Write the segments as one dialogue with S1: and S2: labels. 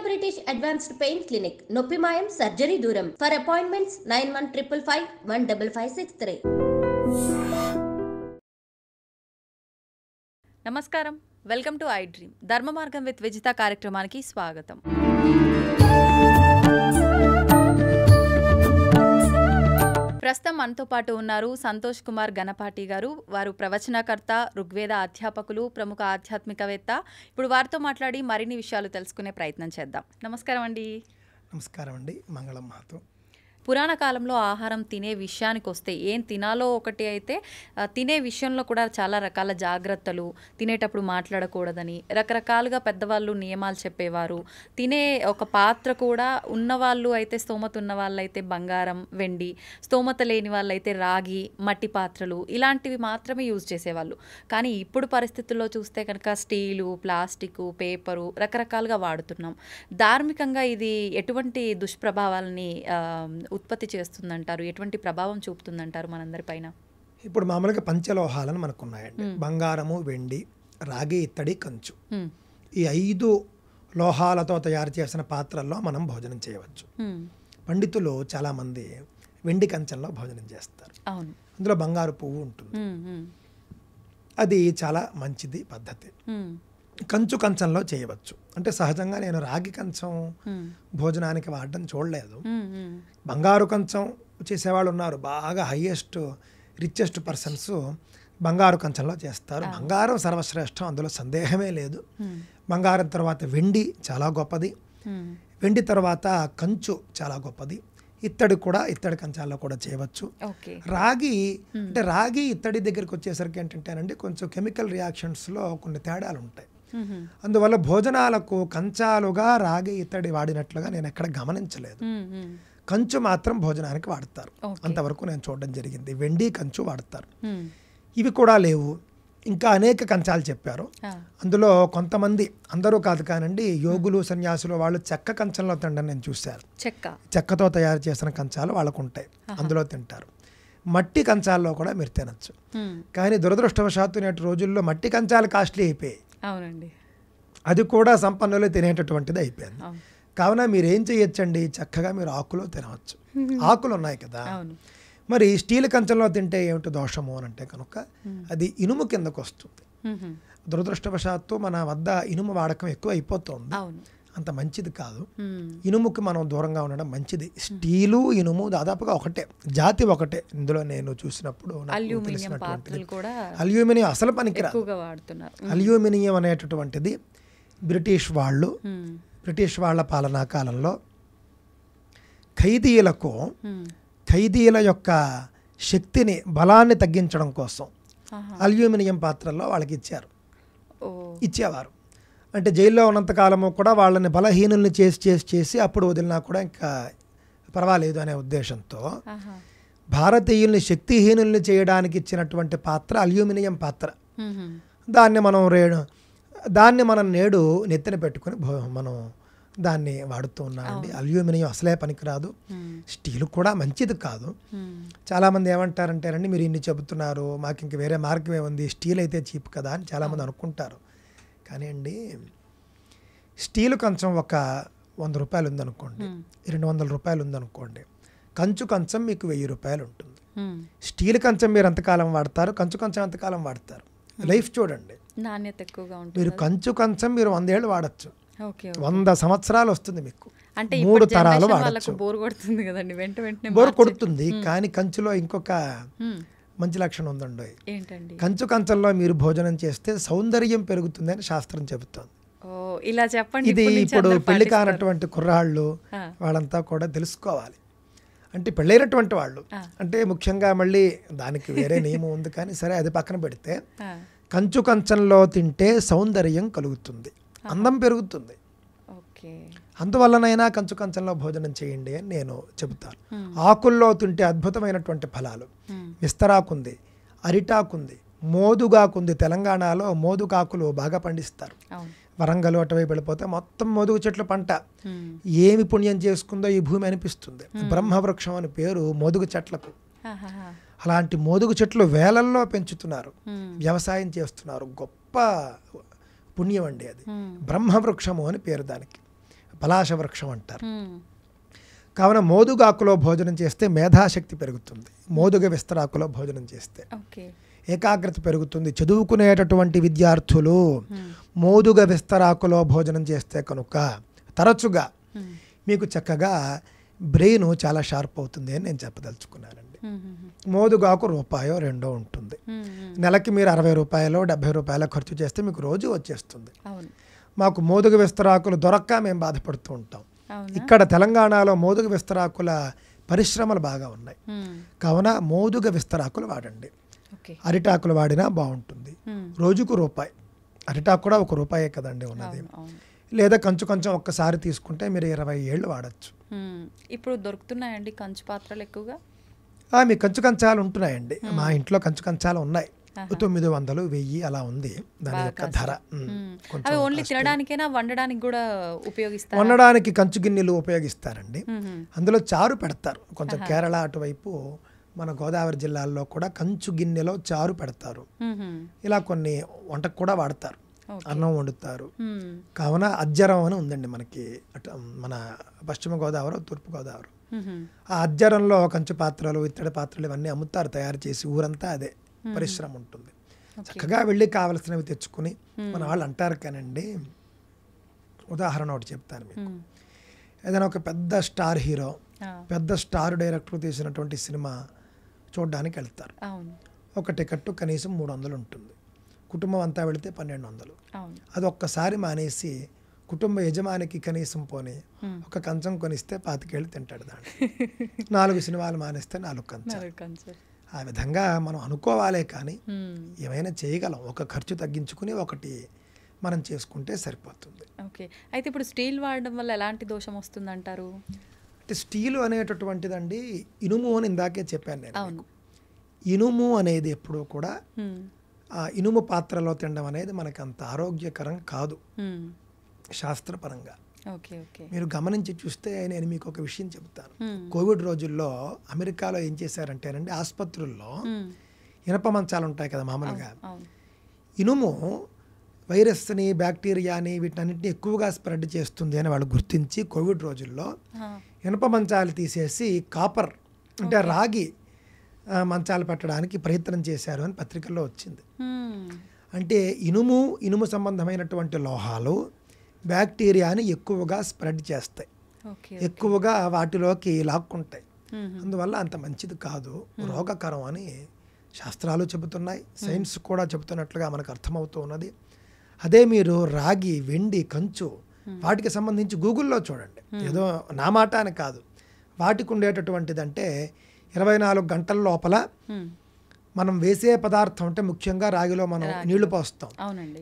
S1: British advanced pain clinic, నొప్పిమాయం surgery దూరం. For appointments 9155515563.
S2: నమస్కారం, వెల్కమ్ టు ఐ డ్రీమ్. ధర్మ మార్గం విత్ విజిత కార్యక్రమానికి స్వాగతం. ప్రస్తుతం మనతో పాటు ఉన్నారు సంతోష్ కుమార్ గణపాటి గారు. వారు ప్రవచనకర్త, ఋగ్వేద అధ్యాపకులు, ప్రముఖ ఆధ్యాత్మికవేత్త. ఇప్పుడు వారితో మాట్లాడి మరిన్ని విషయాలు తెలుసుకునే ప్రయత్నం చేద్దాం. నమస్కారం అండి.
S3: నమస్కారం అండి. మంగళం మాతో.
S2: పురాణ కాలంలో ఆహారం తినే విషయానికి వస్తే ఏం తినాలో ఒకటి అయితే, తినే విషయంలో కూడా చాలా రకాల జాగ్రత్తలు, తినేటప్పుడు మాట్లాడకూడదని రకరకాలుగా పెద్దవాళ్ళు నియమాలు చెప్పేవారు. తినే ఒక పాత్ర కూడా ఉన్నవాళ్ళు అయితే, స్తోమత ఉన్న వాళ్ళైతే బంగారం, వెండి, స్తోమత లేని వాళ్ళైతే రాగి, మట్టి పాత్రలు ఇలాంటివి మాత్రమే యూజ్ చేసేవాళ్ళు. కానీ ఇప్పుడు పరిస్థితుల్లో చూస్తే కనుక స్టీలు, ప్లాస్టిక్, పేపరు రకరకాలుగా వాడుతున్నాం. ధార్మికంగా ఇది ఎటువంటి దుష్ప్రభావాలని ఉత్పత్తి చేస్తుందంటారు? ఎటువంటి ప్రభావం చూపుతుందంటారు మనందరి పైన?
S3: ఇప్పుడు మామూలుగా పంచలోహాలను మనకు ఉన్నాయండి. బంగారము, వెండి, రాగి, ఇత్తడి, కంచు. ఈ 5 లోహాలతో తయారు చేసిన పాత్రల్లో మనం భోజనం చేయవచ్చు. పండితులు చాలామంది వెండి కంచంలో భోజనం చేస్తారు. అందులో బంగారు పువ్వు ఉంటుంది. అది చాలా మంచిది పద్ధతి. కంచు కంచంలో చేయవచ్చు. అంటే సహజంగా నేను రాగి కంచం భోజనానికి వాడడం చూడలేదు. బంగారు కంచం చేసేవాళ్ళు ఉన్నారు. బాగా హైయెస్ట్ రిచెస్ట్ పర్సన్స్ బంగారు కంచంలో చేస్తారు. బంగారం సర్వశ్రేష్టం, అందులో సందేహమే లేదు. బంగారం తర్వాత వెండి చాలా గొప్పది. వెండి తర్వాత కంచు చాలా గొప్పది. ఇత్తడి కూడా, ఇత్తడి కంచాల్లో కూడా చేయవచ్చు. రాగి అంటే రాగి ఇత్తడి దగ్గరికి వచ్చేసరికి ఏంటంటేనండి, కొంచెం కెమికల్ రియాక్షన్స్లో కొన్ని తేడాలు ఉంటాయి. అందువల్ల భోజనాలకు కంచాలుగా రాగి, ఇత్తడి వాడినట్లుగా నేను ఎక్కడ గమనించలేదు. కంచు మాత్రం భోజనానికి వాడతారు. అంతవరకు నేను చూడడం జరిగింది. వెండి, కంచు వాడతారు. ఇవి కూడా లేవు. ఇంకా అనేక కంచాలు చెప్పారు. అందులో కొంతమంది, అందరూ కాదు కానండి, యోగులు, సన్యాసులు వాళ్ళు చెక్క కంచంలో తినడం నేను చూశాను. చెక్కతో తయారు చేసిన కంచాలు వాళ్ళకు ఉంటాయి, అందులో తింటారు. మట్టి కంచాల్లో కూడా మీరు తినచ్చు. కానీ దురదృష్టవశాత్తు నేటి రోజుల్లో మట్టి కంచాలు కాస్ట్లీ అయిపోయాయి.
S2: అవునండి,
S3: అది కూడా సంపన్నులు తినేటటువంటిది అయిపోయింది. కావున మీరు ఏం చేయొచ్చండి, చక్కగా మీరు ఆకులో తినవచ్చు. ఆకులు ఉన్నాయి కదా. మరి స్టీల్ కంచంలో తింటే ఏమిటి దోషము అని అంటే కనుక అది ఇనుము కిందకు వస్తుంది. దురదృష్టవశాత్తు మన వద్ద ఇనుము వాడకం ఎక్కువ అయిపోతుంది. అంత మంచిది కాదు. ఇనుముకి మనం దూరంగా ఉండడం మంచిది. స్టీలు, ఇనుము దాదాపుగా ఒకటే, జాతి ఒకటే. ఇందులో నేను చూసినప్పుడు అల్యూమినియం అసలు పనికిరాదు. అల్యూమినియం అనేటటువంటిది బ్రిటిష్ వాళ్ళ పాలనా కాలంలో ఖైదీల యొక్క శక్తిని, బలాన్ని తగ్గించడం కోసం అల్యూమినియం పాత్రల్లో వాళ్ళకి ఇచ్చేవారు. అంటే జైల్లో ఉన్నంతకాలము కూడా వాళ్ళని బలహీనుల్ని చేసి అప్పుడు వదిలినా కూడా ఇంకా పర్వాలేదు అనే ఉద్దేశంతో భారతీయుల్ని శక్తిహీనుల్ని చేయడానికి ఇచ్చినటువంటి పాత్ర అల్యూమినియం పాత్ర. దాన్ని మనం నేడు నెత్తిన పెట్టుకుని మనం దాన్ని వాడుతూ ఉన్నామండి. అల్యూమినియం అసలే పనికిరాదు. స్టీల్ కూడా మంచిది కాదు. చాలామంది ఏమంటారంటేనండి, మీరు ఇన్ని చెబుతున్నారు, మాకు ఇంక వేరే మార్గం ఏముంది, స్టీల్ అయితే చీప్ కదా అని చాలామంది అనుకుంటారు. కానీ అండి, స్టీలు కంచం ఒక 100 రూపాయలు ఉందనుకోండి, 200 రూపాయలు ఉందనుకోండి. కంచు కంచం మీకు 1000 రూపాయలు ఉంటుంది. స్టీల్ కంచం మీరు ఎంతకాలం వాడతారు, కంచు కంచం ఎంతకాలం వాడతారు? లైఫ్ చూడండి,
S2: నాణ్యత ఎక్కువగా ఉంటుంది.
S3: మీరు కంచు కంచం మీరు 100 ఏళ్ళు వాడచ్చు, 100 సంవత్సరాలు వస్తుంది మీకు. అంటే 3 తరాలు వాడచ్చు. బోర్ కొడుతుంది. కానీ కంచులో ఇంకొక మంచి లక్షణం ఉందండి. కంచు కంచంలో మీరు భోజనం చేస్తే సౌందర్యం పెరుగుతుంది అని శాస్త్రం చెబుతోంది.
S2: ఇలా చెప్పండి.
S3: ఇది ఇప్పుడు పెళ్లి కానటువంటి కుర్రాళ్ళు వాళ్ళంతా కూడా తెలుసుకోవాలి. అంటే పెళ్ళైనటువంటి వాళ్ళు అంటే ముఖ్యంగా, మళ్ళీ దానికి వేరే నియమం ఉంది కానీ సరే, అది పక్కన పెడితే కంచు కంచంలో తింటే సౌందర్యం కలుగుతుంది, అందం పెరుగుతుంది. అందువల్లనైనా కంచు కంచంలో భోజనం చేయండి అని నేను చెబుతాను. ఆకుల్లో తింటే అద్భుతమైనటువంటి ఫలాలు. విస్తరాకుంది, అరిటాకుంది, మోదుగాకుంది. తెలంగాణలో మోదుగాకులు బాగా పండిస్తారు. వరంగల్ అటువైపు వెళ్ళిపోతే మొత్తం మోదుగు చెట్ల పంట. ఏమి పుణ్యం చేసుకుందో ఈ భూమి అనిపిస్తుంది. బ్రహ్మవృక్షం అని పేరు మోదుగు చెట్లకు. అలాంటి మోదుగు చెట్లు వేలల్లో పెంచుతున్నారు, వ్యవసాయం చేస్తున్నారు. గొప్ప పుణ్యం అండి అది. బ్రహ్మవృక్షము అని పేరు దానికి. పలాశ వృక్షం అంటారు. కావున మోదుగాకులో భోజనం చేస్తే మేధాశక్తి పెరుగుతుంది. మోదుగ విస్తరాకులో భోజనం చేస్తే ఏకాగ్రత పెరుగుతుంది. చదువుకునేటటువంటి విద్యార్థులు మోదుగ విస్తరాకులో భోజనం చేస్తే కనుక తరచుగా మీకు చక్కగా బ్రెయిన్ చాలా షార్ప్ అవుతుంది అని నేను చెప్పదలుచుకున్నానండి. మోదుగాకు రూపాయో రెండో ఉంటుంది. నెలకి మీరు 60 రూపాయలు 70 రూపాయలు ఖర్చు చేస్తే మీకు రోజు వచ్చేస్తుంది. మాకు మోదుగ విస్తరాకులు దొరక్క మేము బాధపడుతూ ఉంటాం. ఇక్కడ తెలంగాణలో మోదుగ విస్తరాకుల పరిశ్రమలు బాగా ఉన్నాయి. కావున మోదుగ విస్తరాకులు వాడండి. అరిటాకులు వాడినా బాగుంటుంది. రోజుకు రూపాయి. అరిటాకు కూడా ₹1 కదండి ఉన్నది. లేదా కంచు కొంచెం ఒక్కసారి తీసుకుంటే మీరు 20 ఏళ్ళు వాడచ్చు.
S2: ఇప్పుడు దొరుకుతున్నాయండి కంచు పాత్రలు ఎక్కువగా?
S3: మీ కంచు కంచాలు ఉంటున్నాయండి. మా ఇంట్లో కంచు కంచాలు ఉన్నాయి. 900, 1000 అలా ఉంది దాని యొక్క ధర.
S2: ఓన్లీ తినడానికైనా వండడానికి కూడా ఉపయోగిస్తారు?
S3: వండడానికి కంచు గిన్నెలు ఉపయోగిస్తారండి. అందులో చారు పెడతారు. కొంచెం కేరళ అటువైపు మన గోదావరి జిల్లాల్లో కూడా కంచు గిన్నెలో చారు పెడతారు. ఇలా కొన్ని వంటకు కూడా వాడతారు. అన్నం వండుతారు. కావున అజ్జరం అని ఉందండి మనకి మన పశ్చిమ గోదావరి, తూర్పు గోదావరి. ఆ అజ్జరంలో కంచు పాత్రలు, ఇత్తడి పాత్రలు ఇవన్నీ అమ్ముతారు తయారు చేసి. ఊరంతా అదే పరిశ్రమ ఉంటుంది. చక్కగా వెళ్ళి కావలసినవి తెచ్చుకుని మన వాళ్ళు అంటారు కానండి. ఉదాహరణ ఒకటి చెప్తాను మీకు. ఏదైనా ఒక పెద్ద స్టార్ హీరో, పెద్ద స్టార్ డైరెక్టర్ తీసినటువంటి సినిమా చూడడానికి వెళ్తారు. ఒక టికెట్ కనీసం 300 ఉంటుంది. కుటుంబం అంతా వెళితే 1200. అది ఒక్కసారి మానేసి కుటుంబ యజమానికి కనీసం పోనీ ఒక కంచం కొనిస్తే 25 ఏళ్ళు తింటాడు. దాంట్లో 4 సినిమాలు మానేస్తే 4 కంచాలు. ఆ విధంగా మనం అనుకోవాలే కానీ ఏమైనా చేయగలం. ఒక ఖర్చు తగ్గించుకుని ఒకటి మనం చేసుకుంటే సరిపోతుంది.
S2: ఓకే. అయితే ఇప్పుడు స్టీల్ వాడడం వల్ల ఎలాంటి దోషం వస్తుందంటారు?
S3: అంటే స్టీలు అనేటటువంటిదండి ఇనుము అని ఇందాకే చెప్పాను నేను. ఇనుము అనేది ఎప్పుడూ కూడా ఆ ఇనుము పాత్రలో తినడం అనేది మనకు అంత ఆరోగ్యకరం కాదు శాస్త్రపరంగా. మీరు గమనించి చూస్తే నేను మీకు ఒక విషయం చెబుతాను. కోవిడ్ రోజుల్లో అమెరికాలో ఏం చేశారంటేనండి, ఆసుపత్రుల్లో ఇనప మంచాలు ఉంటాయి కదా మామూలుగా. ఇనుము వైరస్ని, బ్యాక్టీరియాని వీటన్నిటిని ఎక్కువగా స్ప్రెడ్ చేస్తుంది అని వాళ్ళు గుర్తించి కోవిడ్ రోజుల్లో ఇనప మంచాలు తీసేసి కాపర్ అంటే రాగి మంచాలు పెట్టడానికి ప్రయత్నం చేశారు అని పత్రికల్లో వచ్చింది. అంటే ఇనుము సంబంధమైనటువంటి లోహాలు బ్యాక్టీరియాని ఎక్కువగా స్ప్రెడ్ చేస్తాయి, ఎక్కువగా వాటిలోకి లాక్కుంటాయి. అందువల్ల అంత మంచిది కాదు, రోగకరం అని శాస్త్రాలు చెబుతున్నాయి. సైన్స్ కూడా చెబుతున్నట్లుగా మనకు అర్థమవుతూ ఉన్నది. అదే మీరు రాగి, వెండి, కంచు వాటికి సంబంధించి గూగుల్లో చూడండి. ఏదో నా మాట అని కాదు, వాటికి ఉండేటటువంటిదంటే 24 గంటల లోపల మనం వేసే పదార్థం అంటే ముఖ్యంగా రాగిలో మనం నీళ్లు పోస్తాం.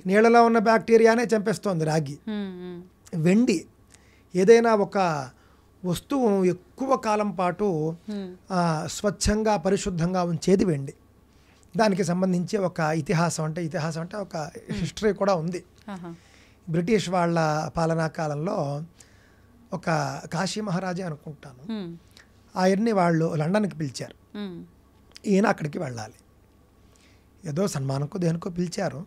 S3: నీళ్ళలో ఉన్న బ్యాక్టీరియానే చంపేస్తోంది రాగి. వెండి ఏదైనా ఒక వస్తువు ఎక్కువ కాలం పాటు స్వచ్ఛంగా పరిశుద్ధంగా ఉంచేది వెండి. దానికి సంబంధించి ఒక ఇతిహాసం అంటే ఒక హిస్టరీ కూడా ఉంది. బ్రిటిష్ వాళ్ళ పాలనా కాలంలో ఒక కాశీ మహారాజా అనుకుంటాను, ఆయన్ని వాళ్ళు లండన్కి పిలిచారు. ఈయన అక్కడికి వెళ్ళాలి, ఏదో సన్మానంకో దేనికో పిలిచారు,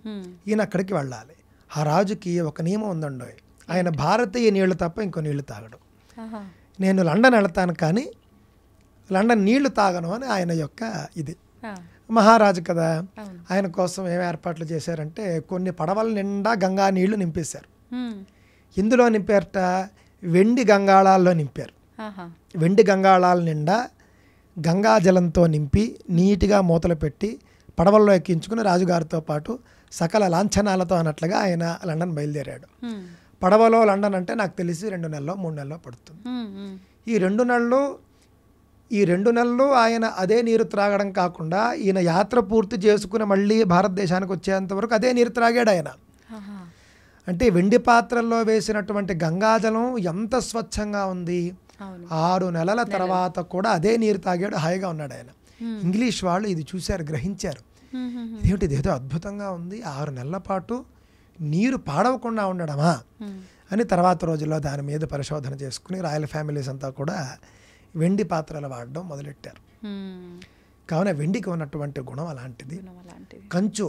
S3: ఈయన అక్కడికి వెళ్ళాలి. ఆ రాజుకి ఒక నియమం ఉందండి, ఆయన భారతీయ నీళ్లు తప్ప ఇంకో నీళ్లు తాగడు. నేను లండన్ వెళ్తాను కానీ లండన్ నీళ్లు తాగను అని ఆయన యొక్క ఇది. మహారాజు కదా, ఆయన కోసం ఏం ఏర్పాట్లు చేశారంటే కొన్ని పడవల నిండా గంగా నీళ్లు నింపేశారు. ఇందులో నింపారట, వెండి గంగాళాల్లో నింపారు. వెండి గంగాళాల నిండా గంగా జలంతో నింపి నీట్గా మూతలు పెట్టి పడవల్లో ఎక్కించుకుని రాజుగారితో పాటు సకల లాంఛనాలతో అన్నట్లుగా ఆయన లండన్ బయలుదేరాడు. పడవలో లండన్ అంటే నాకు తెలిసి 2 నెలలో 3 నెలలో పడుతుంది. ఈ 2 నెలలు ఆయన అదే నీరు త్రాగడం కాకుండా ఈయన యాత్ర పూర్తి చేసుకుని మళ్ళీ భారతదేశానికి వచ్చేంత వరకు అదే నీరు త్రాగాడు ఆయన. అంటే వెండి పాత్రల్లో వేసినటువంటి గంగాజలం ఎంత స్వచ్ఛంగా ఉంది. 6 నెలల తర్వాత కూడా అదే నీరు తాగాడు, హాయిగా ఉన్నాడు ఆయన. ఇంగ్లీష్ వాళ్ళు ఇది చూశారు, గ్రహించారు, ఇదేమిటి ఇదేదో అద్భుతంగా ఉంది, 6 నెలల పాటు నీరు పాడవకుండా ఉండడమా అని తర్వాత రోజుల్లో దాని మీద పరిశోధన చేసుకుని రాయల్ ఫ్యామిలీస్ అంతా కూడా వెండి పాత్రలు వాడడం మొదలెట్టారు. కావున వెండికి ఉన్నటువంటి గుణం అలాంటిది. కంచు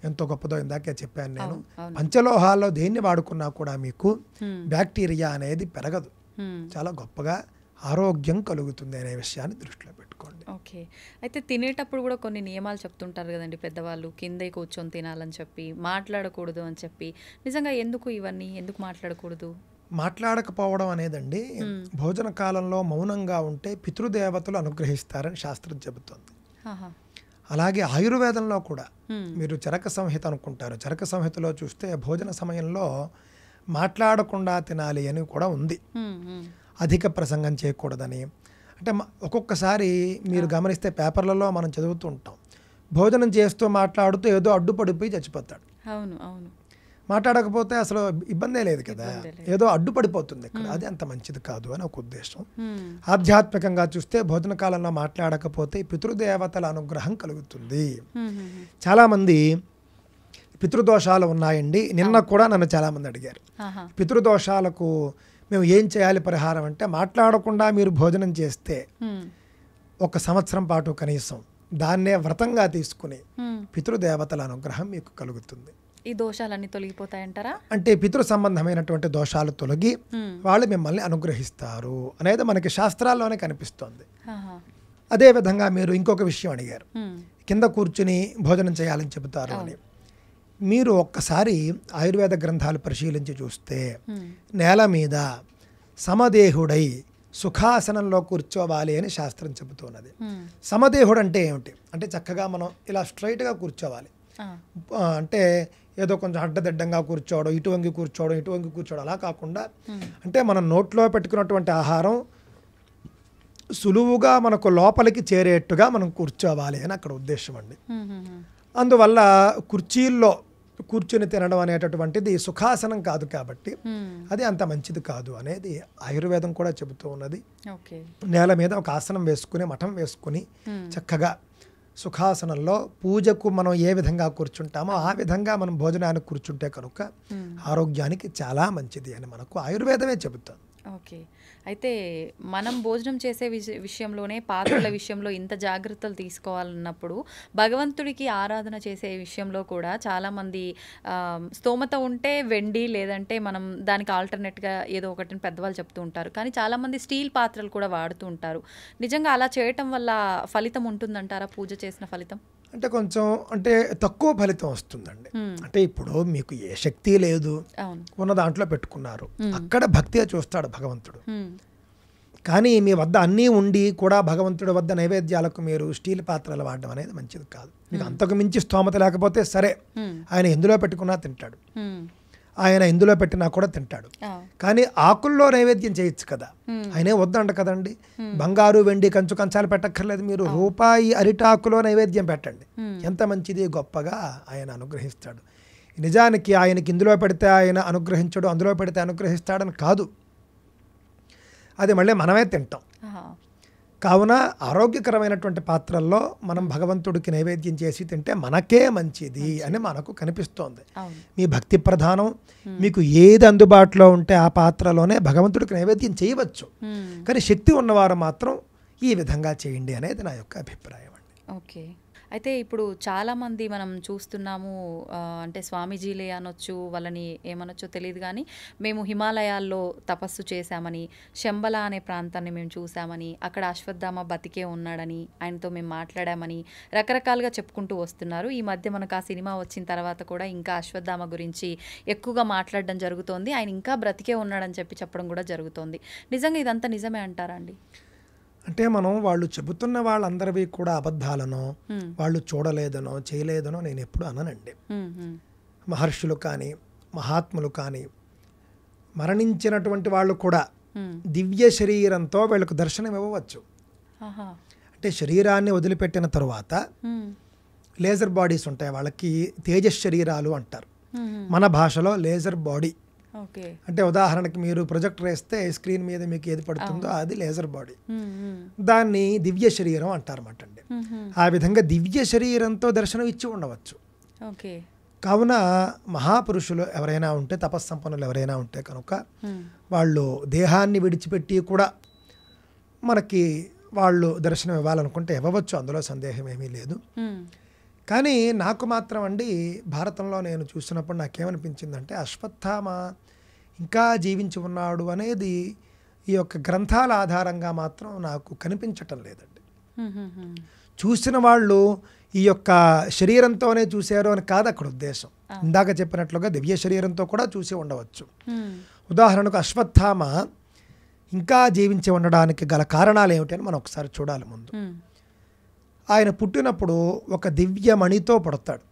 S3: ఎంతో గొప్పదో ఇందాకే చెప్పాను నేను. పంచలోహాల్లో దేన్ని వాడుకున్నా కూడా మీకు బ్యాక్టీరియా అనేది పెరగదు, చాలా గొప్పగా ఆరోగ్యం కలుగుతుంది అనే విషయాన్ని దృష్టిలో పెట్టుకోండి.
S2: ఓకే. అయితే తినేటప్పుడు కూడా కొన్ని నియమాలు చెప్తుంటారు కదండి పెద్దవాళ్ళు, కిందే కూర్చొని తినాలని చెప్పి, మాట్లాడకూడదు అని చెప్పి. నిజంగా ఎందుకు ఇవన్నీ, ఎందుకు మాట్లాడకూడదు?
S3: మాట్లాడకపోవడం అనేదండి, భోజన కాలంలో మౌనంగా ఉంటే పితృదేవతలు అనుగ్రహిస్తారని శాస్త్రం చెబుతోంది. అలాగే ఆయుర్వేదంలో కూడా మీరు చరక సంహిత అనుకుంటారు, చరక సంహితలో చూస్తే భోజన సమయంలో మాట్లాడకుండా తినాలి అని కూడా ఉంది. అధిక ప్రసంగం చేయకూడదని. అంటే ఒక్కొక్కసారి మీరు గమనిస్తే పేపర్లలో మనం చదువుతూ ఉంటాం, భోజనం చేస్తూ మాట్లాడుతూ ఏదో అడ్డుపడిపోయి చచ్చిపోతాడు.
S2: అవును అవును.
S3: మాట్లాడకపోతే అసలు ఇబ్బందే లేదు కదా, ఏదో అడ్డుపడిపోతుంది ఇక్కడ, అది అంత మంచిది కాదు అని ఒక ఉద్దేశం. ఆధ్యాత్మికంగా చూస్తే భోజన కాలంలో మాట్లాడకపోతే పితృదేవతల అనుగ్రహం కలుగుతుంది. చాలామంది పితృదోషాలు ఉన్నాయండి, నిన్న కూడా నన్ను చాలామంది అడిగారు పితృదోషాలకు మేము ఏం చేయాలి పరిహారం అంటే, మాట్లాడకుండా మీరు భోజనం చేస్తే 1 సంవత్సరం పాటు కనీసం దాన్నే వ్రతంగా తీసుకుని పితృదేవతల అనుగ్రహం మీకు కలుగుతుంది.
S2: ఈ దోషాలన్నీ తొలగిపోతాయంటారా?
S3: అంటే పితృ సంబంధమైనటువంటి దోషాలు తొలగి వాళ్ళు మిమ్మల్ని అనుగ్రహిస్తారు అనేది మనకి శాస్త్రాల్లోనే కనిపిస్తోంది. అదేవిధంగా మీరు ఇంకొక విషయం అడిగారు, కింద కూర్చుని భోజనం చేయాలని చెబుతారు అని. మీరు ఒక్కసారి ఆయుర్వేద గ్రంథాలు పరిశీలించి చూస్తే నేల మీద సమదేహుడై సుఖాసనంలో కూర్చోవాలి అని శాస్త్రం చెబుతున్నది. సమదేహుడు అంటే ఏమిటి అంటే, చక్కగా మనం ఇలా స్ట్రైట్గా కూర్చోవాలి. అంటే ఏదో కొంచెం అడ్డదిడ్డంగా కూర్చోవడం, ఇటు వంగి కూర్చోవడం అలా కాకుండా, అంటే మనం నోట్లో పెట్టుకున్నటువంటి ఆహారం సులువుగా మనకు లోపలికి చేరేట్టుగా మనం కూర్చోవాలి అని అక్కడ ఉద్దేశం అండి. అందువల్ల కుర్చీల్లో కూర్చుని తినడం అనేటటువంటిది సుఖాసనం కాదు కాబట్టి అది అంత మంచిది కాదు అనేది ఆయుర్వేదం కూడా చెబుతూ ఉన్నది. నేల మీద ఒక ఆసనం వేసుకుని, మఠం వేసుకుని చక్కగా సుఖాసనంలో పూజకు మనం ఏ విధంగా కూర్చుంటామో ఆ విధంగా మనం భోజనానికి కూర్చుంటే కనుక ఆరోగ్యానికి చాలా మంచిది అని మనకు ఆయుర్వేదమే చెబుతుంది.
S2: ఓకే. అయితే మనం భోజనం చేసే విషయంలోనే, పాత్రల విషయంలో ఇంత జాగ్రత్తలు తీసుకోవాలన్నప్పుడు భగవంతుడికి ఆరాధన చేసే విషయంలో కూడా చాలామంది స్తోమత ఉంటే వెండి, లేదంటే మనం దానికి ఆల్టర్నేట్గా ఏదో ఒకటి పెద్దవాళ్ళు చెప్తూ ఉంటారు. కానీ చాలామంది స్టీల్ పాత్రలు కూడా వాడుతూ ఉంటారు. నిజంగా అలా చేయటం వల్ల ఫలితం ఉంటుందంటారా, పూజ చేసిన ఫలితం?
S3: అంటే కొంచెం అంటే తక్కువ ఫలితం వస్తుందండి. అంటే ఇప్పుడు మీకు ఏ శక్తి లేదు, ఉన్న దాంట్లో పెట్టుకున్నారు, అక్కడ భక్తిగా చూస్తాడు భగవంతుడు. కానీ మీ వద్ద అన్నీ ఉండి కూడా భగవంతుడి వద్ద నైవేద్యాలకు మీరు స్టీల్ పాత్రలు వాడడం అనేది మంచిది కాదు. మీకు అంతకు మించి స్తోమత లేకపోతే సరే, ఆయన ఎందులో పెట్టుకున్నా తింటాడు, ఆయన ఎందులో పెట్టినా కూడా తింటాడు. కానీ ఆకుల్లో నైవేద్యం చేయొచ్చు కదా, ఆయనే వద్దంట కదండి. బంగారు వెండి కంచు కంచాలు పెట్టక్కర్లేదు, మీరు రూపాయి అరిటాకులో నైవేద్యం పెట్టండి, ఎంత మంచిది, గొప్పగా ఆయన అనుగ్రహిస్తాడు. నిజానికి ఆయనకి ఇందులో పెడితే ఆయన అనుగ్రహించడు, అందులో పెడితే అనుగ్రహిస్తాడని కాదు, అది మళ్ళీ మనమే తింటాం. కావున ఆరోగ్యకరమైనటువంటి పాత్రల్లో మనం భగవంతుడికి నైవేద్యం చేసి తింటే మనకే మంచిది అని మనకు కనిపిస్తోంది. మీ భక్తి ప్రధానం, మీకు ఏది అందుబాటులో ఉంటే ఆ పాత్రలోనే భగవంతుడికి నైవేద్యం చేయవచ్చు. కానీ శక్తి ఉన్నవారు మాత్రం ఈ విధంగా చేయండి అనేది నా యొక్క అభిప్రాయం అండి.
S2: ఓకే. అయితే ఇప్పుడు చాలామంది మనం చూస్తున్నాము, అంటే స్వామీజీలే అనొచ్చు, వాళ్ళని ఏమనొచ్చో తెలియదు కానీ, మేము హిమాలయాల్లో తపస్సు చేశామని, శంబల అనే ప్రాంతాన్ని మేము చూసామని, అక్కడ అశ్వత్థామ బతికే ఉన్నాడని, ఆయనతో మేము మాట్లాడామని రకరకాలుగా చెప్పుకుంటూ వస్తున్నారు. ఈ మధ్య మనకు ఆ సినిమా వచ్చిన తర్వాత కూడా ఇంకా అశ్వత్థామ గురించి ఎక్కువగా మాట్లాడడం జరుగుతోంది, ఆయన ఇంకా బ్రతికే ఉన్నాడని చెప్పడం కూడా జరుగుతోంది. నిజంగా ఇదంతా నిజమే అంటారా అండి?
S3: అంటే మనం వాళ్ళు చెబుతున్న వాళ్ళందరివి కూడా అబద్ధాలనో, వాళ్ళు చూడలేదనో చేయలేదనో నేను ఎప్పుడు అననండి. మహర్షులు కానీ మహాత్ములు కానీ మరణించినటువంటి వాళ్ళు కూడా దివ్య శరీరంతో వీళ్ళకు దర్శనం ఇవ్వవచ్చు. అంటే శరీరాన్ని వదిలిపెట్టిన తరువాత లేజర్ బాడీస్ ఉంటాయి, వాళ్ళకి తేజస్ శరీరాలు అంటారు, మన భాషలో లేజర్ బాడీ. అంటే ఉదాహరణకి మీరు ప్రొజెక్టర్ వేస్తే స్క్రీన్ మీద మీకు ఏది పడుతుందో అది లేజర్ బాడీ, దాన్ని దివ్య శరీరం అంటారన్నమాట అండి. ఆ విధంగా దివ్య శరీరంతో దర్శనం ఇచ్చి ఉండవచ్చు. కావున మహాపురుషులు ఎవరైనా ఉంటే, తపస్సంపన్నులు ఎవరైనా ఉంటే కనుక వాళ్ళు దేహాన్ని విడిచిపెట్టి కూడా మనకి వాళ్ళు దర్శనం ఇవ్వాలనుకుంటే ఇవ్వవచ్చు, అందులో సందేహం ఏమీ లేదు. కానీ నాకు మాత్రం అండి భారతంలో నేను చూసినప్పుడు నాకేమనిపించిందంటే అశ్వత్థామ ఇంకా జీవించి ఉన్నాడు అనేది ఈ యొక్క గ్రంథాల ఆధారంగా మాత్రం నాకు కనిపించటం లేదండి. చూసిన వాళ్ళు ఈ యొక్క శరీరంతోనే చూశారు అని కాదు అక్కడ ఉద్దేశం. ఇందాక చెప్పినట్లుగా దివ్య శరీరంతో కూడా చూసి ఉండవచ్చు. ఉదాహరణకు అశ్వత్థామ ఇంకా జీవించి ఉండడానికి గల కారణాలు ఏమిటని మనం ఒకసారి చూడాలి. ముందు ఆయన పుట్టినప్పుడు ఒక దివ్య మణితో పుడతాడు.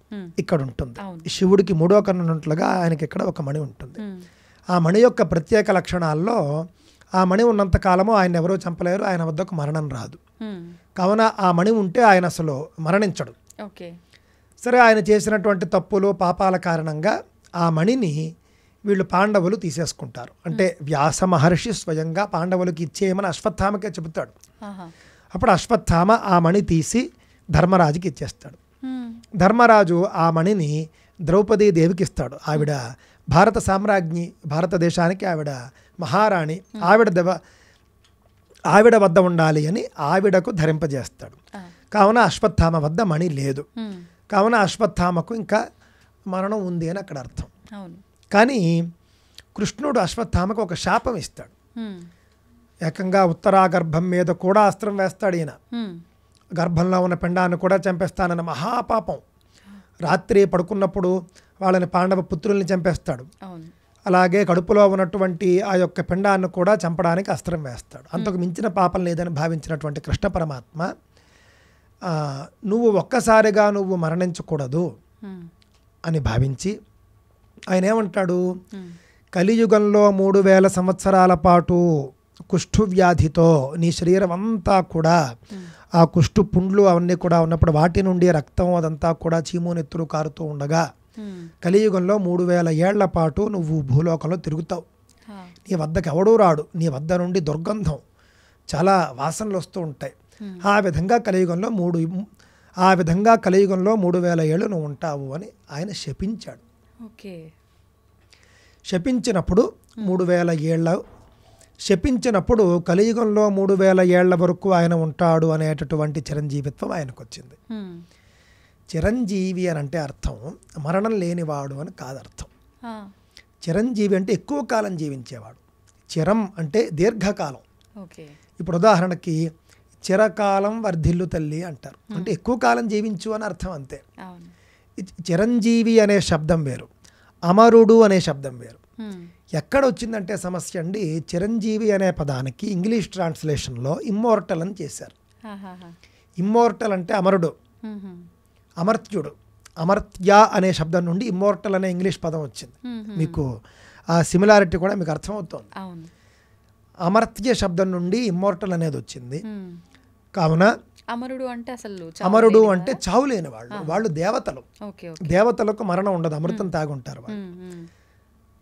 S3: ఇక్కడ ఉంటుంది శివుడికి 3వ కన్ను ఉన్నట్లుగా ఆయనకి ఇక్కడ ఒక మణి ఉంటుంది. ఆ మణి యొక్క ప్రత్యేక లక్షణాల్లో ఆ మణి ఉన్నంత కాలము ఆయన ఎవరూ చంపలేరు, ఆయన వద్దకు మరణం రాదు. కావున ఆ మణి ఉంటే ఆయన అసలు మరణించడు. సరే, ఆయన చేసినటువంటి తప్పులు పాపాల కారణంగా ఆ మణిని వీళ్ళు పాండవులు తీసేసుకుంటారు. అంటే వ్యాస మహర్షి స్వయంగా పాండవులకి ఇచ్చేయమని అశ్వత్థామకే చెబుతాడు. అప్పుడు అశ్వత్థామ ఆ మణి తీసి ధర్మరాజుకి ఇచ్చేస్తాడు. ధర్మరాజు ఆ మణిని ద్రౌపదీ దేవికి ఇస్తాడు. ఆవిడ భారత సామ్రాజ్ఞి, భారతదేశానికి ఆవిడ మహారాణి, ఆవిడ వద్ద ఉండాలి అని ఆవిడకు ధరింపజేస్తాడు. కావున అశ్వత్థామ వద్ద మణి లేదు. కావున అశ్వత్థామకు ఇంకా మరణం ఉంది అని అక్కడ అర్థం. కానీ కృష్ణుడు అశ్వత్థామకు ఒక శాపం ఇస్తాడు. ఏకంగా ఉత్తరాగర్భం మీద కూడా అస్త్రం వేస్తాడు. ఈయన గర్భంలో ఉన్న పిండాన్ని కూడా చంపేస్తానన్న మహాపాపం. రాత్రి పడుకున్నప్పుడు వాళ్ళని పాండవ పుత్రుల్ని చంపేస్తాడు. అలాగే కడుపులో ఉన్నటువంటి ఆ యొక్క పిండాన్ని కూడా చంపడానికి అస్త్రం వేస్తాడు. అంతకు మించిన పాపం లేదని భావించినటువంటి కృష్ణ పరమాత్మ నువ్వు ఒక్కసారిగా నువ్వు మరణించకూడదు అని భావించి ఆయన ఏమంటాడు, కలియుగంలో 3000 సంవత్సరాల పాటు కుష్ఠు వ్యాధితో నీ శరీరం అంతా కూడా ఆ కుష్ఠు పుండ్లు అవన్నీ కూడా ఉన్నప్పుడు వాటి నుండి రక్తం అదంతా కూడా చీము నెత్తులు కారుతూ ఉండగా కలియుగంలో 3000 ఏళ్ల పాటు నువ్వు భూలోకంలో తిరుగుతావు. నీ వద్దకు ఎవడూ రాడు. నీ వద్ద నుండి దుర్గంధం, చాలా వాసనలు వస్తూ ఉంటాయి. ఆ విధంగా కలియుగంలో 3000 ఏళ్ళు నువ్వు ఉంటావు అని ఆయన శపించాడు. శపించినప్పుడు 3000 ఏళ్ళ శపించినప్పుడు కలియుగంలో 3000 ఏళ్ల వరకు ఆయన ఉంటాడు అనేటటువంటి చిరంజీవిత్వం ఆయనకు వచ్చింది. చిరంజీవి అని అంటే అర్థం మరణం లేనివాడు అని కాదు అర్థం. చిరంజీవి అంటే ఎక్కువ కాలం జీవించేవాడు. చిరం అంటే దీర్ఘకాలం. ఇప్పుడు ఉదాహరణకి చిరకాలం వర్ధిల్లు తల్లి అంటారు, అంటే ఎక్కువ కాలం జీవించు అని అర్థం అంతే. చిరంజీవి అనే శబ్దం వేరు, అమరుడు అనే శబ్దం వేరు. ఎక్కడ వచ్చిందంటే సమస్య అండి, చిరంజీవి అనే పదానికి ఇంగ్లీష్ ట్రాన్స్లేషన్లో ఇమ్మోర్టల్ అని చేశారు. ఇమ్మోర్టల్ అంటే అమరుడు, అమర్త్యుడు. అమర్త్య అనే శబ్దం నుండి ఇమ్మోర్టల్ అనే ఇంగ్లీష్ పదం వచ్చింది. మీకు ఆ సిమిలారిటీ కూడా మీకు అర్థమవుతోంది. అమర్త్య శబ్దం నుండి ఇమ్మోర్టల్ అనేది వచ్చింది. కావున అమరుడు అంటే చావు లేని వాళ్ళు, వాళ్ళు దేవతలు. దేవతలకు మరణం ఉండదు, అమృతం తాగుంటారు వాళ్ళు.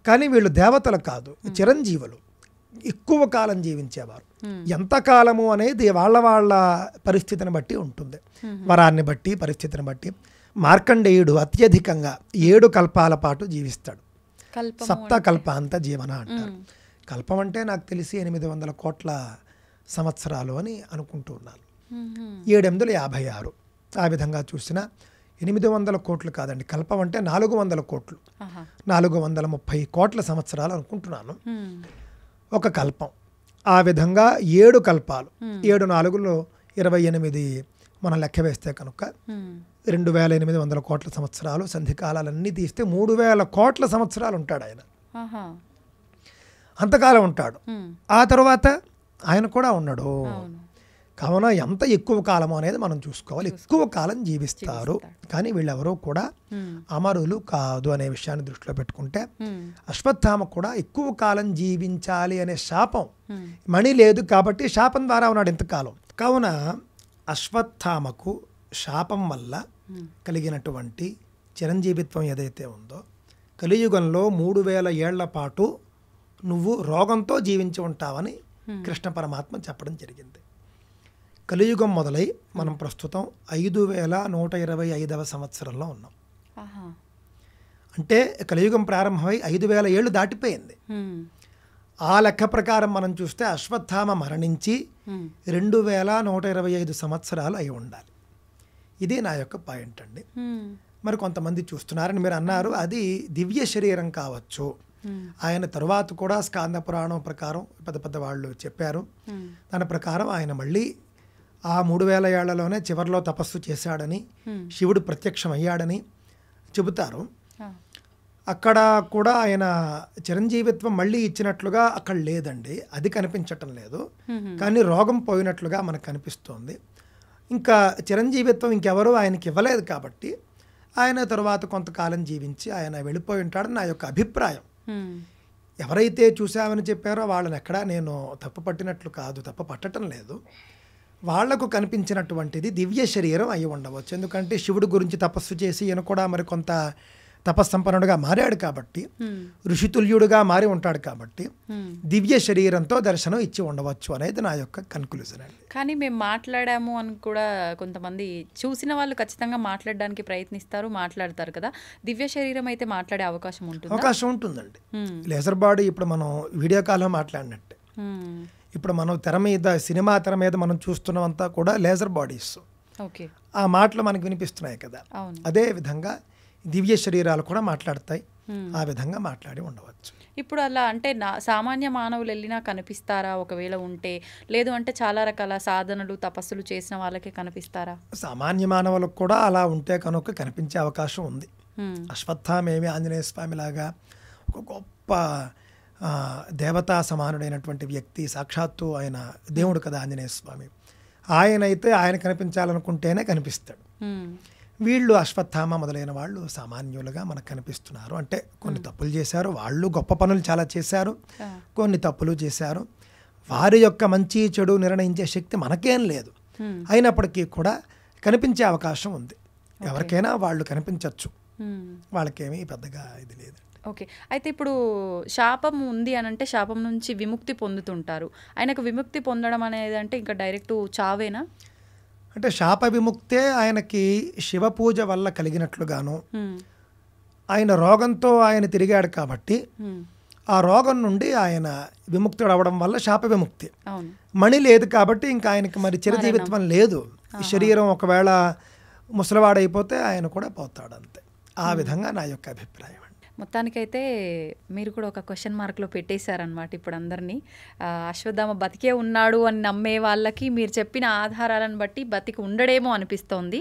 S3: కానీ వీళ్ళు దేవతలు కాదు, చిరంజీవులు, ఎక్కువ కాలం జీవించేవారు. ఎంతకాలము అనేది వాళ్ళ పరిస్థితిని బట్టి ఉంటుంది, వరాన్ని బట్టి పరిస్థితిని బట్టి. మార్కండేయుడు అత్యధికంగా 7 కల్పాల పాటు జీవిస్తాడు. సప్తకల్పాంత జీవన అంటారు. కల్పం అంటే నాకు తెలిసి 800 కోట్ల సంవత్సరాలు అని అనుకుంటూ ఉన్నాను. 7×856 ఆ విధంగా చూసినా 800 కోట్లు కాదండి, కల్పం అంటే 400 కోట్లు, 430 కోట్ల సంవత్సరాలు అనుకుంటున్నాను ఒక కల్పం. ఆ విధంగా 7 కల్పాలు, 7 4లో 28 మనం లెక్క వేస్తే కనుక 2800 కోట్ల సంవత్సరాలు, సంధికాలాలన్నీ తీస్తే 3000 కోట్ల సంవత్సరాలు ఉంటాడు ఆయన. అంతకాలం ఉంటాడు. ఆ తర్వాత ఆయన కూడా ఉన్నాడు. కావున ఎంత ఎక్కువ కాలము అనేది మనం చూసుకోవాలి. ఎక్కువ కాలం జీవిస్తారు, కానీ వీళ్ళెవరూ కూడా అమరులు కాదు అనే విషయాన్ని దృష్టిలో పెట్టుకుంటే అశ్వత్థామ కూడా ఎక్కువ కాలం జీవించాలి అనే శాపం, మణి లేదు కాబట్టి శాపం ద్వారా ఉన్నాడు ఇంతకాలం. కావున అశ్వత్థామకు శాపం వల్ల కలిగినటువంటి చిరంజీవిత్వం ఏదైతే ఉందో, కలియుగంలో 3000 ఏళ్ల పాటు నువ్వు రోగంతో జీవించి ఉంటావని కృష్ణ పరమాత్మ చెప్పడం జరిగింది. కలియుగం మొదలై మనం ప్రస్తుతం 5125వ సంవత్సరంలో ఉన్నాం. అంటే కలియుగం ప్రారంభమై 5000 ఏళ్ళు దాటిపోయింది. ఆ లెక్క ప్రకారం మనం చూస్తే అశ్వత్థామ మరణించి 2125 సంవత్సరాలు అయి ఉండాలి. ఇది నా యొక్క పాయింట్ అండి. మరి కొంతమంది చూస్తున్నారని మీరు అన్నారు, అది దివ్య శరీరం కావచ్చు. ఆయన తరువాత కూడా స్కాంద పురాణం ప్రకారం పెద్ద పెద్ద వాళ్ళు చెప్పారు. దాని ప్రకారం ఆయన మళ్ళీ ఆ 3000 ఏళ్లలోనే చివరిలో తపస్సు చేశాడని, శివుడు ప్రత్యక్షమయ్యాడని చెబుతారు. అక్కడ కూడా ఆయన చిరంజీవిత్వం మళ్ళీ ఇచ్చినట్లుగా అక్కడ లేదండి, అది కనిపించటం లేదు. కానీ రోగం పోయినట్లుగా మనకు కనిపిస్తోంది. ఇంకా చిరంజీవిత్వం ఇంకెవరూ ఆయనకి ఇవ్వలేదు కాబట్టి ఆయన తరువాత కొంతకాలం జీవించి ఆయన వెళ్ళిపోయి ఉంటాడని నా యొక్క అభిప్రాయం. ఎవరైతే చూసామని చెప్పారో వాళ్ళని ఎక్కడా నేను తప్పు పట్టినట్లు కాదు, తప్పు పట్టడం లేదు. వాళ్లకు కనిపించినటువంటిది దివ్య శరీరం అయి ఉండవచ్చు. ఎందుకంటే శివుడు గురించి తపస్సు చేసి ఈయన కూడా మరి కొంత తపస్సంపన్నుడుగా మారాడు కాబట్టి, ఋషితుల్యుడుగా మారి ఉంటాడు కాబట్టి దివ్య శరీరంతో దర్శనం ఇచ్చి ఉండవచ్చు అనేది నా యొక్క కన్క్లూజన్ అండి.
S2: కానీ మేము మాట్లాడాము అని కూడా కొంతమంది చూసిన వాళ్ళు ఖచ్చితంగా మాట్లాడడానికి ప్రయత్నిస్తారు, మాట్లాడతారు కదా. దివ్య శరీరం అయితే మాట్లాడే అవకాశం ఉంటుంది.
S3: అవకాశం ఉంటుందండి. లేజర్ బాడీ ఇప్పుడు మనం వీడియో కాల్లో మాట్లాడినట్టే. ఇప్పుడు మనం తెర మీద, సినిమా తెర మీద మనం చూస్తున్నవంతా కూడా లేజర్ బాడీస్. ఆ మాటలు మనకు వినిపిస్తున్నాయి కదా. అదే విధంగా దివ్య శరీరాలు కూడా మాట్లాడతాయి. ఆ విధంగా మాట్లాడి ఉండవచ్చు.
S2: ఇప్పుడు అలా అంటే సామాన్య మానవులు వెళ్ళినా కనిపిస్తారా ఒకవేళ ఉంటే? లేదు అంటే చాలా రకాల సాధనలు తపస్సులు చేసిన వాళ్ళకే కనిపిస్తారా?
S3: సామాన్య మానవులకు కూడా అలా ఉంటే కనుక కనిపించే అవకాశం ఉంది. అశ్వత్థామేమి ఆంజనేయ స్వామి లాగా ఒక గొప్ప దేవతా సమానుడైనటువంటి వ్యక్తి, సాక్షాత్తు ఆయన దేవుడు కదా ఆంజనేయ స్వామి. ఆయనైతే ఆయన కనిపించాలనుకుంటేనే కనిపిస్తాడు. వీళ్ళు అశ్వత్థామ మొదలైన వాళ్ళు సామాన్యులుగా మనకు కనిపిస్తున్నారు. అంటే కొన్ని తప్పులు చేశారు, వాళ్ళు గొప్ప పనులు చాలా చేశారు, కొన్ని తప్పులు చేశారు. వారి యొక్క మంచి చెడు నిర్ణయించే శక్తి మనకేం లేదు. అయినప్పటికీ కూడా కనిపించే అవకాశం ఉంది. ఎవరికైనా వాళ్ళు కనిపించవచ్చు, వాళ్ళకేమీ పెద్దగా ఇది లేదు.
S2: ఓకే. అయితే ఇప్పుడు శాపం ఉంది అని అంటే శాపం నుంచి విముక్తి పొందుతుంటారు. ఆయనకు విముక్తి పొందడం అనేది అంటే ఇంకా డైరెక్ట్ చావేనా?
S3: అంటే శాప విముక్తే ఆయనకి శివ పూజ వల్ల కలిగినట్లుగాను, ఆయన రోగంతో ఆయన తిరిగాడు కాబట్టి ఆ రోగం నుండి ఆయన విముక్తుడు అవ్వడం వల్ల శాప విముక్తి. మణి లేదు కాబట్టి ఇంకా ఆయనకి మరి చిరజీవిత్వం లేదు. శరీరం ఒకవేళ ముసలివాడైపోతే ఆయన కూడా పోతాడు, అంతే. ఆ విధంగా నా యొక్క అభిప్రాయం.
S2: మొత్తానికైతే మీరు కూడా ఒక క్వశ్చన్ మార్క్లో పెట్టేశారనమాట ఇప్పుడు అందరినీ. అశ్వత్థామ బతికే ఉన్నాడు అని నమ్మే వాళ్ళకి మీరు చెప్పిన ఆధారాలను బట్టి బతికి ఉండడేమో అనిపిస్తోంది.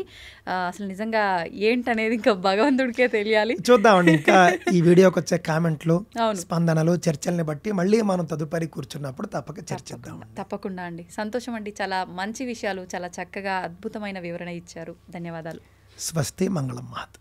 S2: అసలు నిజంగా ఏంటనేది ఇంకా భగవంతుడికే తెలియాలి.
S3: చూద్దామండి. ఇంకా ఈ వీడియోకి వచ్చే కామెంట్లు, స్పందనలు, చర్చల్ని బట్టి మళ్ళీ మనం తదుపరి కూర్చున్నప్పుడు తప్పక చర్చిద్దాం.
S2: తప్పకుండా అండి. సంతోషం అండి. చాలా మంచి విషయాలు, చాలా చక్కగా అద్భుతమైన వివరణ ఇచ్చారు. ధన్యవాదాలు.
S3: స్వస్తి, మంగళం మహత్.